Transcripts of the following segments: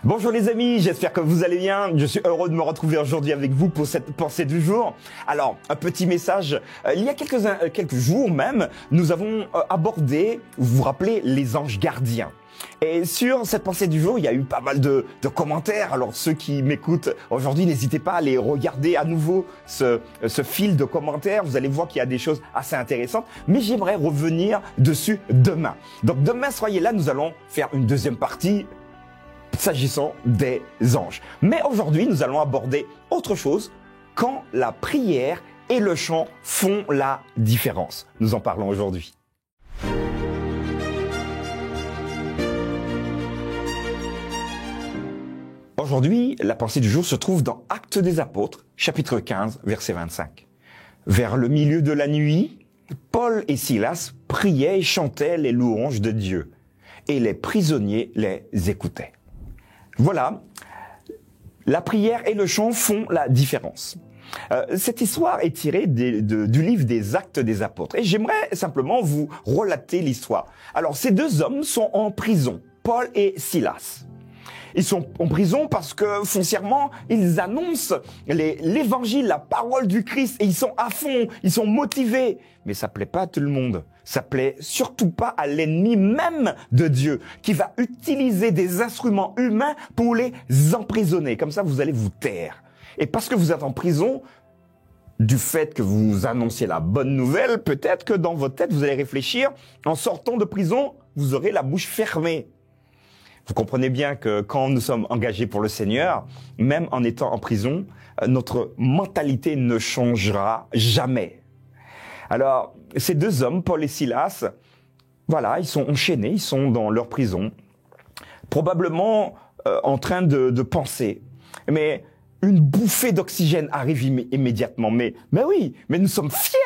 Bonjour les amis, j'espère que vous allez bien. Je suis heureux de me retrouver aujourd'hui avec vous pour cette pensée du jour. Alors, un petit message. Il y a quelques jours même, nous avons abordé, vous vous rappelez, les anges gardiens. Et sur cette pensée du jour, il y a eu pas mal de commentaires. Alors ceux qui m'écoutent aujourd'hui, n'hésitez pas à aller regarder à nouveau ce fil de commentaires. Vous allez voir qu'il y a des choses assez intéressantes. Mais j'aimerais revenir dessus demain. Donc demain, soyez là, nous allons faire une deuxième partie s'agissant des anges. Mais aujourd'hui, nous allons aborder autre chose, quand la prière et le chant font la différence. Nous en parlons aujourd'hui. Aujourd'hui, la pensée du jour se trouve dans Actes des Apôtres, chapitre 15, verset 25. Vers le milieu de la nuit, Paul et Silas priaient et chantaient les louanges de Dieu, et les prisonniers les écoutaient. Voilà, la prière et le chant font la différence. Cette histoire est tirée du livre des Actes des Apôtres, et j'aimerais simplement vous relater l'histoire. Alors, ces deux hommes sont en prison, Paul et Silas. Ils sont en prison parce que, foncièrement, ils annoncent l'évangile, la parole du Christ, et ils sont à fond, ils sont motivés. Mais ça plaît pas à tout le monde. Ça plaît surtout pas à l'ennemi même de Dieu, qui va utiliser des instruments humains pour les emprisonner. Comme ça, vous allez vous taire. Et parce que vous êtes en prison, du fait que vous annonciez la bonne nouvelle, peut-être que dans votre tête, vous allez réfléchir, en sortant de prison, vous aurez la bouche fermée. Vous comprenez bien que quand nous sommes engagés pour le Seigneur, même en étant en prison, notre mentalité ne changera jamais. Alors, ces deux hommes, Paul et Silas, voilà, ils sont enchaînés, ils sont dans leur prison, probablement en train de penser. Mais une bouffée d'oxygène arrive immédiatement. Mais oui, mais nous sommes fiers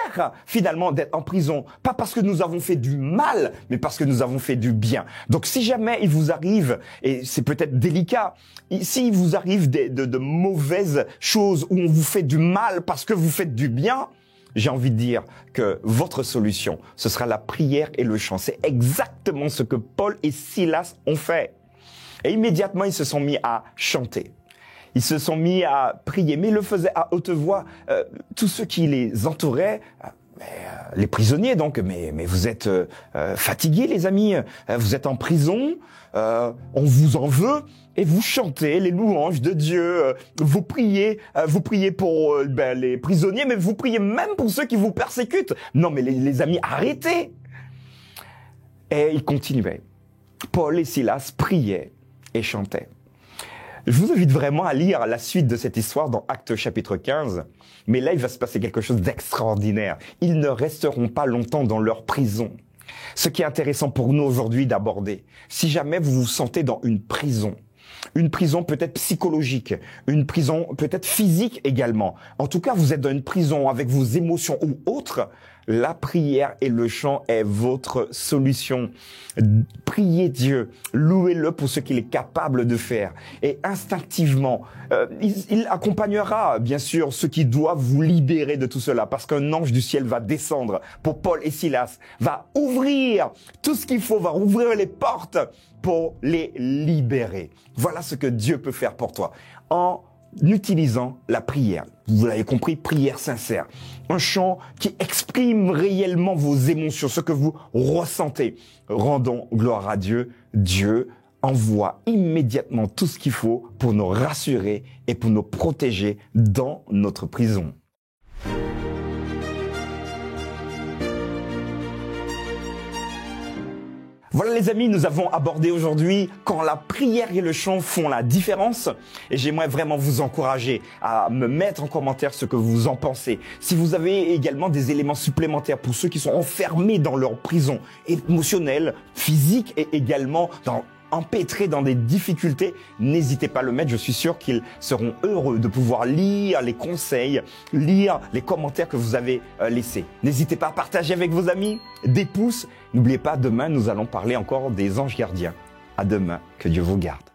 finalement d'être en prison. Pas parce que nous avons fait du mal, mais parce que nous avons fait du bien. Donc si jamais il vous arrive, et c'est peut-être délicat, s'il vous arrive de mauvaises choses où on vous fait du mal parce que vous faites du bien, j'ai envie de dire que votre solution, ce sera la prière et le chant. C'est exactement ce que Paul et Silas ont fait. Et immédiatement, ils se sont mis à chanter. Ils se sont mis à prier, mais ils le faisaient à haute voix. Tous ceux qui les entouraient, les prisonniers donc, mais vous êtes fatigués les amis, vous êtes en prison, on vous en veut, et vous chantez les louanges de Dieu, vous priez pour les prisonniers, mais vous priez même pour ceux qui vous persécutent. Non mais les amis, arrêtez. Et ils continuaient. Paul et Silas priaient et chantaient. Je vous invite vraiment à lire la suite de cette histoire dans Actes chapitre 15. Mais là, il va se passer quelque chose d'extraordinaire. Ils ne resteront pas longtemps dans leur prison. Ce qui est intéressant pour nous aujourd'hui d'aborder, si jamais vous vous sentez dans une prison peut-être psychologique, une prison peut-être physique également. En tout cas, vous êtes dans une prison avec vos émotions ou autres, la prière et le chant est votre solution. Priez Dieu, louez-le pour ce qu'il est capable de faire. Et instinctivement, il accompagnera bien sûr ceux qui doivent vous libérer de tout cela, parce qu'un ange du ciel va descendre pour Paul et Silas, va ouvrir tout ce qu'il faut, va ouvrir les portes pour les libérer. Voilà ce que Dieu peut faire pour toi en utilisant la prière. Vous l'avez compris, prière sincère. Un chant qui exprime réellement vos émotions, ce que vous ressentez. Rendons gloire à Dieu. Dieu envoie immédiatement tout ce qu'il faut pour nous rassurer et pour nous protéger dans notre prison. Voilà les amis, nous avons abordé aujourd'hui quand la prière et le chant font la différence. Et j'aimerais vraiment vous encourager à me mettre en commentaire ce que vous en pensez. Si vous avez également des éléments supplémentaires pour ceux qui sont enfermés dans leur prison émotionnelle, physique et également empêtrés dans des difficultés, n'hésitez pas à le mettre. Je suis sûr qu'ils seront heureux de pouvoir lire les conseils, lire les commentaires que vous avez laissés. N'hésitez pas à partager avec vos amis, des pouces. N'oubliez pas, demain, nous allons parler encore des anges gardiens. À demain, que Dieu vous garde.